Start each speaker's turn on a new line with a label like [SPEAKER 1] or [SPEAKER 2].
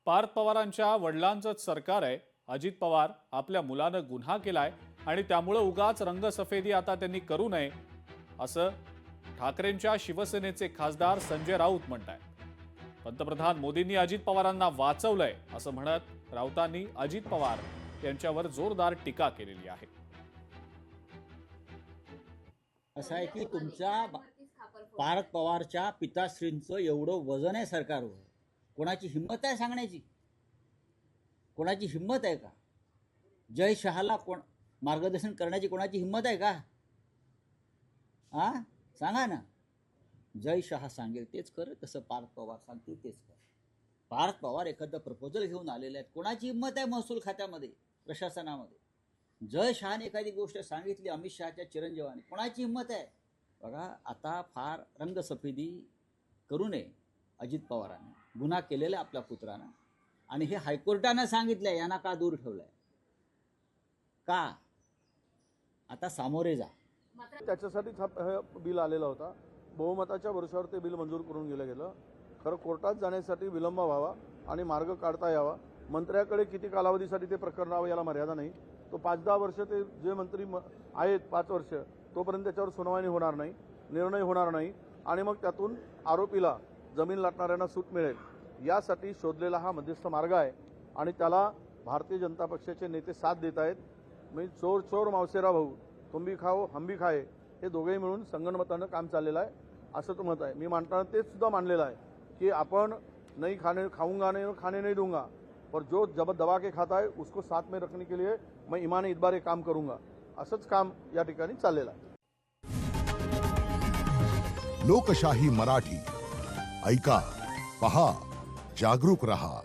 [SPEAKER 1] पार्थ पवारांच्या वडिलांचंच सरकार आहे. अजित पवार आपल्या मुलानं गुन्हा केलाय आणि त्यामुळे उगाच रंगसफेदी आता त्यांनी करू नये असं ठाकरेंच्या शिवसेनेचे खासदार संजय राऊत म्हणतायत. पंतप्रधान मोदींनी अजित पवारांना वाचवलंय असं म्हणत राऊतांनी अजित पवार यांच्यावर जोरदार टीका केलेली आहे.
[SPEAKER 2] असं आहे की तुमच्या पार्थ पवारच्या पिताश्रींचं एवढं वजन आहे सरकारवर. कोणाची हिंमत आहे सांगण्याची? कोणाची हिंमत आहे का? जय शहाला कोण मार्गदर्शन करण्याची कोणाची हिंमत आहे का? सांगा ना. जय शहा सांगेल तेच कर, तसं पार्थ पवार सांगतील तेच कर. पार्थ पवार एखादं प्रपोजल घेऊन आलेले आहेत. कोणाची हिंमत आहे महसूल खात्यामध्ये, प्रशासनामध्ये? जय शहाने एखादी गोष्ट सांगितली अमित शहाच्या चिरंजीवाने, कोणाची हिंमत आहे? बघा, आता फार रंगसफेदी करू नये अजित पवारांनी. गुन्हा केलेला आपल्या पुत्रानं, आणि हे हायकोर्टानं सांगितलंय. यांना का दूर ठेवलंय? का? आता सामोरे जा.
[SPEAKER 3] त्याच्यासाठीच हा बिल आलेला होता. बहुमताच्या वर्षावर ते बिल मंजूर करून गेलं. खरं कोर्टात जाण्यासाठी विलंब व्हावा आणि मार्ग काढता यावा. मंत्र्याकडे किती कालावधीसाठी ते प्रकरण राहावं याला मर्यादा नाही. तो 5-10 वर्ष ते जे मंत्री आहेत 5 वर्ष तोपर्यंत त्याच्यावर सुनावणी होणार नाही, निर्णय होणार नाही, आणि मग त्यातून आरोपीला जमीन लाटणाऱ्यांना सूट मिळेल. यासाठी शोधलेला हा मध्यस्थ मार्ग आहे आणि त्याला भारतीय जनता पक्षाचे नेते साथ देत आहेत. म्हणजे चोर चोर मावसेरा भाऊ, तुम भी खाओ हम भी खाए, हे दोघेही मिळून संगनमतानं काम चाललेलं आहे असं तो मत आहे. मी मांडताना तेच सुद्धा मांडलेलं आहे की आपण नहीं खाऊंगा नहीं खाने नहीं दूंगा, पर जो जब दबा के खाता है उसको साथ में रखने के लिए मैं ईमान इतबार ये काम करूंगा. असंच काम या ठिकाणी चाललेलं आहे.
[SPEAKER 4] लोकशाही मराठी ऐका, पहा, जागरूक रहा.